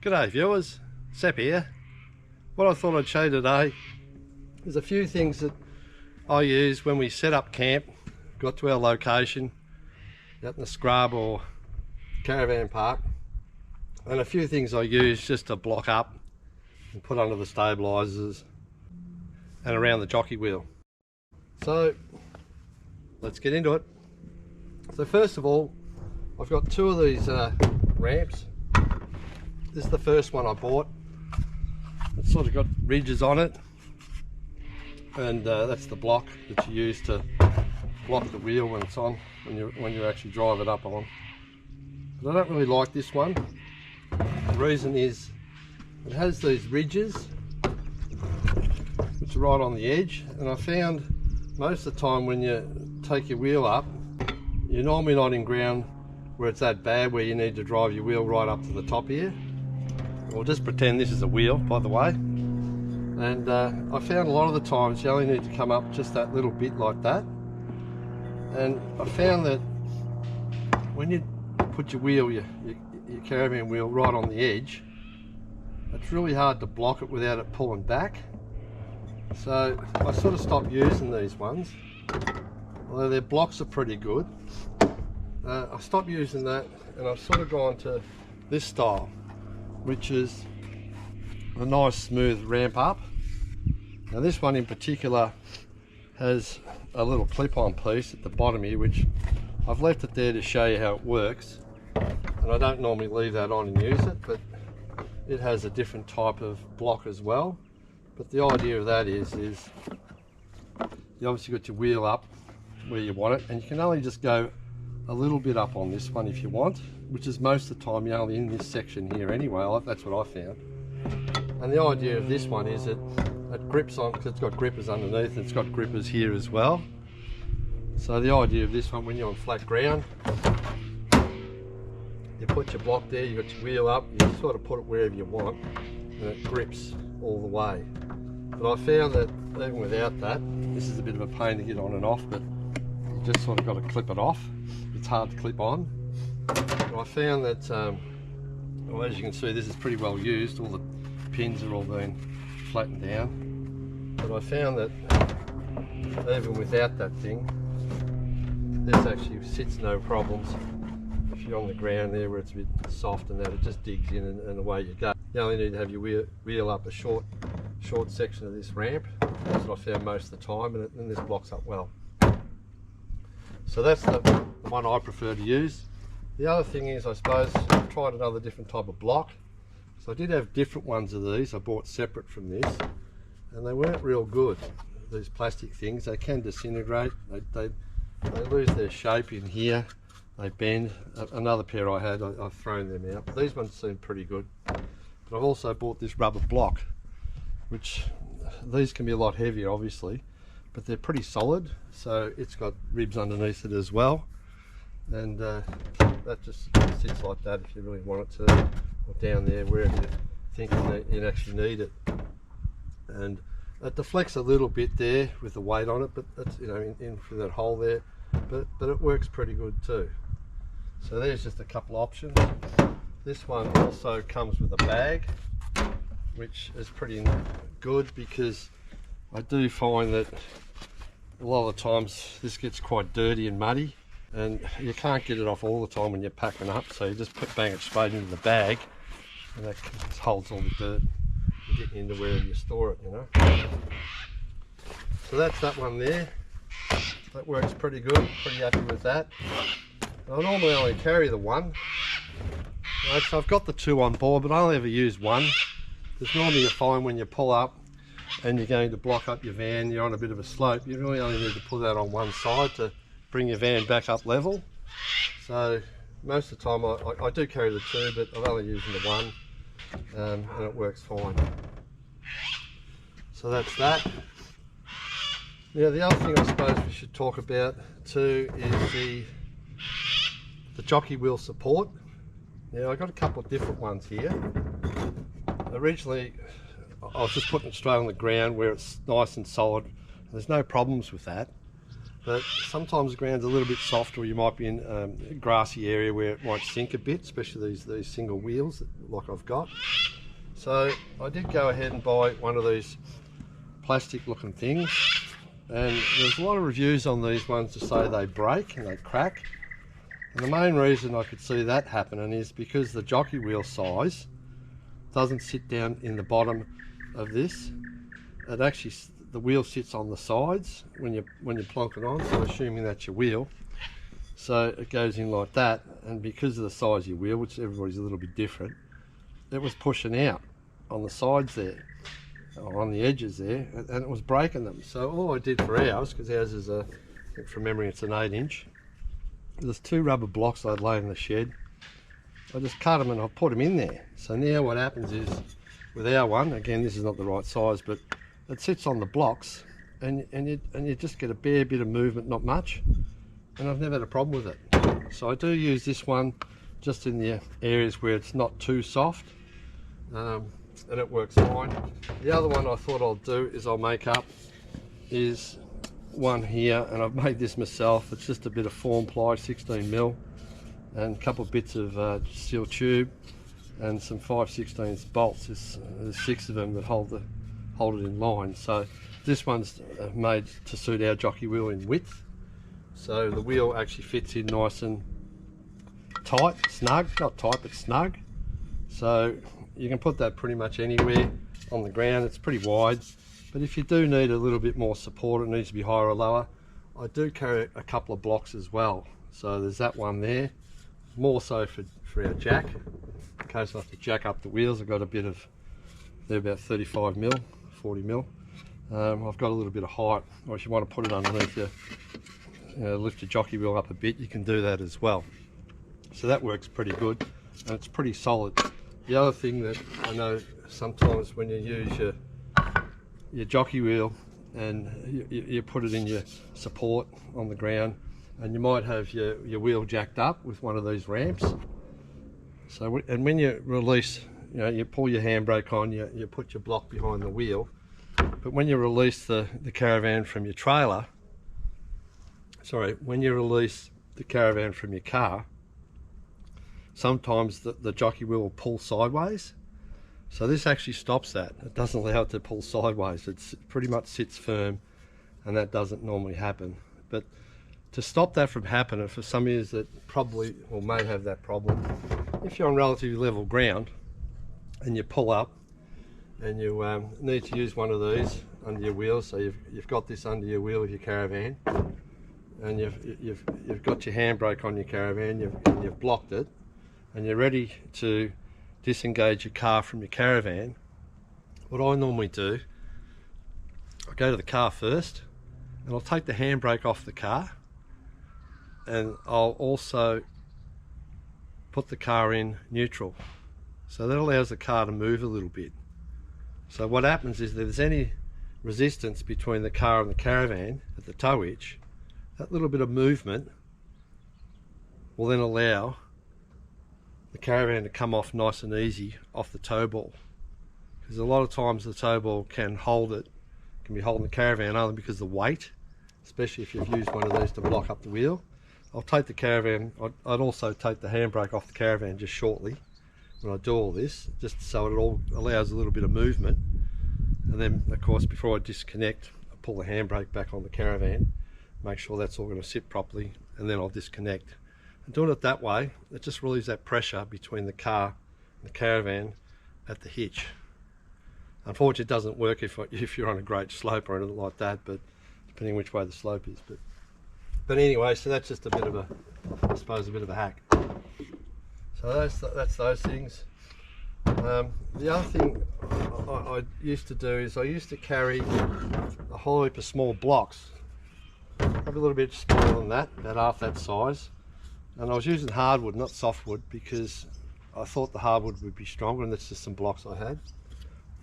G'day viewers, Sepp here. What I thought I'd show you today is a few things that I use when we set up camp, got to our location out in the scrub or caravan park, and a few things I use just to block up and put under the stabilisers and around the jockey wheel. So let's get into it. So first of all, I've got two of these ramps. This is the first one I bought. It's sort of got ridges on it, and that's the block that you use to block the wheel when it's on, when you actually drive it up on. But I don't really like this one. The reason is it has these ridges which are right on the edge, and I found most of the time when you take your wheel up, you're normally not in ground where it's that bad where you need to drive your wheel right up to the top here. We'll just pretend this is a wheel, by the way. And I found a lot of the times you only need to come up just that little bit like that. And I found that when you put your wheel, your caravan wheel right on the edge, it's really hard to block it without it pulling back. So I sort of stopped using these ones, although their blocks are pretty good. I stopped using that, and I've sort of gone to this style, which is a nice smooth ramp up. Now this one in particular has a little clip-on piece at the bottom here, which I've left it there to show you how it works, and I don't normally leave that on and use it, but it has a different type of block as well. But the idea of that is you obviously got your wheel up where you want it, and you can only just go a little bit up on this one if you want, which is most of the time you're only in this section here anyway. That's what I found. And the idea of this one is it grips on, because it's got grippers underneath, and it's got grippers here as well. So the idea of this one, when you're on flat ground, you put your block there, you got your wheel up, you sort of put it wherever you want, and it grips all the way. But I found that even without that, this is a bit of a pain to get on and off, but you just sort of got to clip it off. It's hard to clip on. But I found that, well, as you can see, this is pretty well used. All the pins are all being flattened down. But I found that even without that thing, this actually sits no problems. If you're on the ground there where it's a bit soft and that, it just digs in and away you go. You only need to have your wheel up a short section of this ramp. That's what I found most of the time, and this blocks up well. So that's the one I prefer to use. The other thing is, I suppose, I've tried another different type of block. So I did have different ones of these I bought separate from this, and they weren't real good. These plastic things, they can disintegrate, they lose their shape in here, they bend. Another pair I had, I've thrown them out. But these ones seem pretty good. But I've also bought this rubber block, which these can be a lot heavier obviously, but they're pretty solid. So it's got ribs underneath it as well, and that just sits like that if you really want it to, or down there wherever you think you actually need it. And it deflects a little bit there with the weight on it, but that's, you know, in through that hole there, but it works pretty good too. So there's just a couple options. This one also comes with a bag, which is pretty good, because I do find that a lot of the times this gets quite dirty and muddy, and you can't get it off all the time when you're packing up, so you just bang it straight into the bag, and that holds all the dirt and getting into wherever you store it, you know. So that's that one there. That works pretty good, pretty happy with that. And I normally only carry the one. Right, so I've got the two on board, but I only ever use one, because normally you find when you pull up and you're going to block up your van, you're on a bit of a slope, you really only need to put that on one side to bring your van back up level. So most of the time I do carry the two, but I'm only using the one, and it works fine. So that's that. Now the other thing I suppose we should talk about too is the jockey wheel support. Now I've got a couple of different ones here. Originally I was just putting it straight on the ground where it's nice and solid. There's no problems with that. but sometimes the ground's a little bit soft, or you might be in a grassy area where it might sink a bit, especially these single wheels like I've got. So I did go ahead and buy one of these plastic looking things, and there's a lot of reviews on these ones to say they break and they crack. And the main reason I could see that happening is because the jockey wheel size doesn't sit down in the bottom of this. It actually, the wheel sits on the sides when you plonk it on, so assuming that's your wheel. So it goes in like that, and because of the size of your wheel, which everybody's a little bit different, it was pushing out on the sides there, or on the edges there, and it was breaking them. So all I did for ours, because ours is I think from memory it's an 8-inch, there's 2 rubber blocks I'd laid in the shed. I just cut them and I put them in there. So now what happens is, with our one, again this is not the right size, but it sits on the blocks, and you just get a bare bit of movement, not much, and I've never had a problem with it. So I do use this one just in the areas where it's not too soft, and it works fine. The other one I thought I'll do is I'll make up is one here, and I've made this myself. It's just a bit of form ply, 16mm, and a couple of bits of steel tube and some 5/16 bolts. There's 6 of them that hold it in line. So this one's made to suit our jockey wheel in width, so the wheel actually fits in nice and tight, snug, not tight but snug. So you can put that pretty much anywhere on the ground. It's pretty wide, but if you do need a little bit more support, it needs to be higher or lower, I do carry a couple of blocks as well. So there's that one there, more so for our jack, in case I have to jack up the wheels. I've got a bit of, they're about 35mm, 40mm. I've got a little bit of height, or if you want to put it underneath lift your jockey wheel up a bit, you can do that as well. So that works pretty good, and it's pretty solid. The other thing that I know sometimes when you use your jockey wheel and you put it in your support on the ground, and you might have your wheel jacked up with one of these ramps. So, and when you release, you pull your handbrake on, you put your block behind the wheel, but when you release the Caravan from your trailer, when you release the Caravan from your car, sometimes the jockey wheel will pull sideways. So this actually stops that. It doesn't allow it to pull sideways. It pretty much sits firm, and that doesn't normally happen. But to stop that from happening, for some of you that probably or may have that problem, if you're on relatively level ground and you pull up and you need to use one of these under your wheel, so you've got this under your wheel of your Caravan, and you've got your handbrake on your Caravan, you've blocked it, and you're ready to disengage your car from your Caravan, what I normally do, I go to the car first, and I'll take the handbrake off the car, and I'll also put the car in neutral. So that allows the car to move a little bit. So what happens is, if there's any resistance between the car and the Caravan at the tow hitch, that little bit of movement will then allow the Caravan to come off nice and easy off the tow ball. Because a lot of times the tow ball can be holding the Caravan only because of the weight, especially if you've used one of these to block up the wheel. I'll take the Caravan, I'd also take the handbrake off the Caravan just shortly when I do all this, just so it all allows a little bit of movement. And then of course before I disconnect, I pull the handbrake back on the Caravan, make sure that's all going to sit properly, and then I'll disconnect. And doing it that way, it just relieves that pressure between the car and the Caravan at the hitch. Unfortunately, it doesn't work if you're on a great slope or anything like that, but depending which way the slope is. But anyway, so that's just a bit of a, I suppose, a bit of a hack. So that's those things. The other thing I used to do is I used to carry a whole heap of small blocks, probably a little bit smaller than that, about half that size. And I was using hardwood, not softwood, because I thought the hardwood would be stronger, and that's just some blocks I had.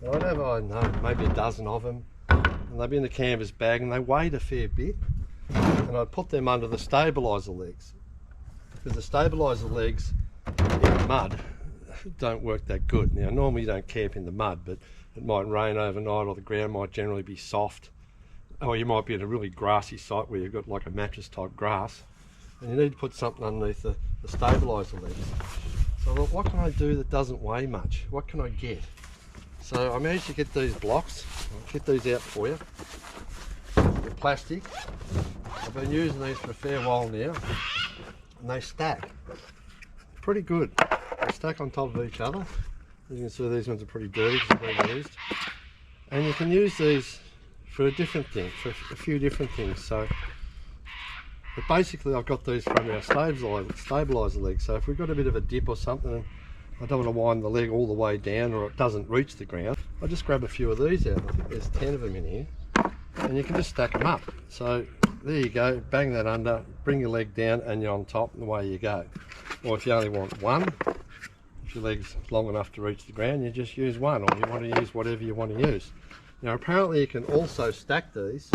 And I'd have, I don't know, maybe a dozen of them, and they'd be in the canvas bag, and they weighed a fair bit. And I'd put them under the stabiliser legs, because the stabiliser legs in the mud don't work that good. Now normally you don't camp in the mud, but it might rain overnight, or the ground might generally be soft, or you might be in a really grassy site where you've got like a mattress type grass, and you need to put something underneath the stabiliser legs. So I thought, what can I do that doesn't weigh much? What can I get? So I managed to get these blocks. I'll get these out for you. They're plastic. I've been using these for a fair while now, and they stack pretty good. They stack on top of each other. As you can see, these ones are pretty dirty because they've been used. And you can use these for a different thing, for a few different things. So, but basically I've got these from our stabiliser legs. So if we've got a bit of a dip or something, and I don't want to wind the leg all the way down or it doesn't reach the ground, I just grab a few of these out. I think there's 10 of them in here. And you can just stack them up. So there you go, bang that under, bring your leg down and you're on top and away you go. Or if you only want one, if your leg's long enough to reach the ground, you just use one, or you want to use whatever you want to use. Now apparently you can also stack these,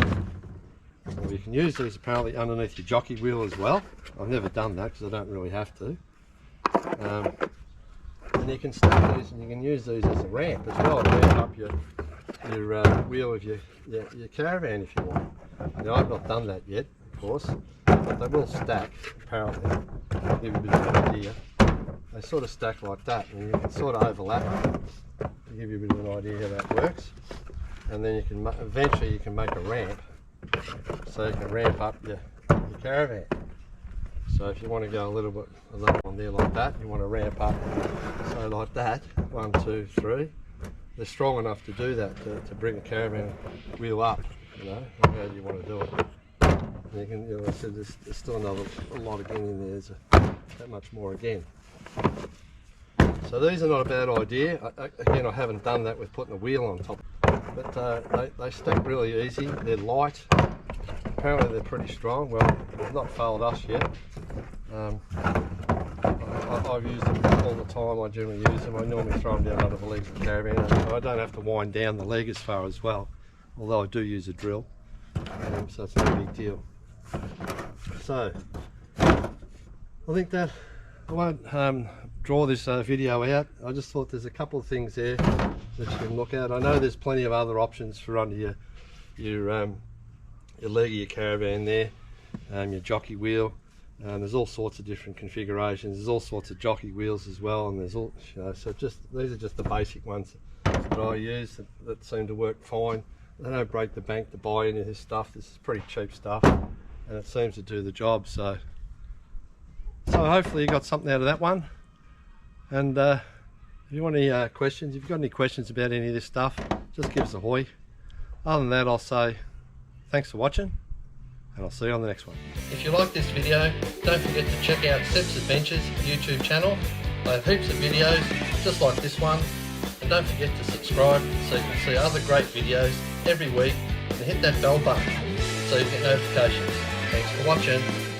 or you can use these apparently underneath your jockey wheel as well. I've never done that because I don't really have to. And you can stack these and you can use these as a ramp as well to ramp up your wheel of your Caravan if you want. Now I've not done that yet, of course, but they will stack apparently. I'll give you a bit of an idea. They sort of stack like that, and you can sort of overlap to give you a bit of an idea how that works. And then you can eventually you can make a ramp, so you can ramp up your Caravan. So if you want to go a little bit along on there like that, you want to ramp up, so like that, 1, 2, 3. They're strong enough to do that, to bring a Caravan wheel up, you know, however you want to do it. And you can, you know, so there's still a lot again in there. There's that much more again. So these are not a bad idea. Again, I haven't done that with putting a wheel on top, but they stack really easy. They're light. Apparently they're pretty strong. Well, they've not failed us yet. I've used them all the time. I generally use them. I normally throw them down under the legs of the Caravan. I don't have to wind down the leg as far as well, although I do use a drill, so it's no big deal. So I think that I won't draw this video out. I just thought there's a couple of things there that you can look at. I know there's plenty of other options for under your leg of your Caravan there, your jockey wheel. There's all sorts of different configurations. There's all sorts of jockey wheels as well, and there's all, you know, so these are just the basic ones that I use that seem to work fine. They don't break the bank to buy any of this stuff. This is pretty cheap stuff, and it seems to do the job. So hopefully you got something out of that one. And if you want any questions, if you've got any questions about any of this stuff, just give us a hoy. Other than that, I'll say thanks for watching, and I'll see you on the next one. If you like this video, don't forget to check out Sepp's Adventures YouTube channel. I have heaps of videos just like this one, and don't forget to subscribe so you can see other great videos every week, and hit that bell button so you get notifications. Thanks for watching.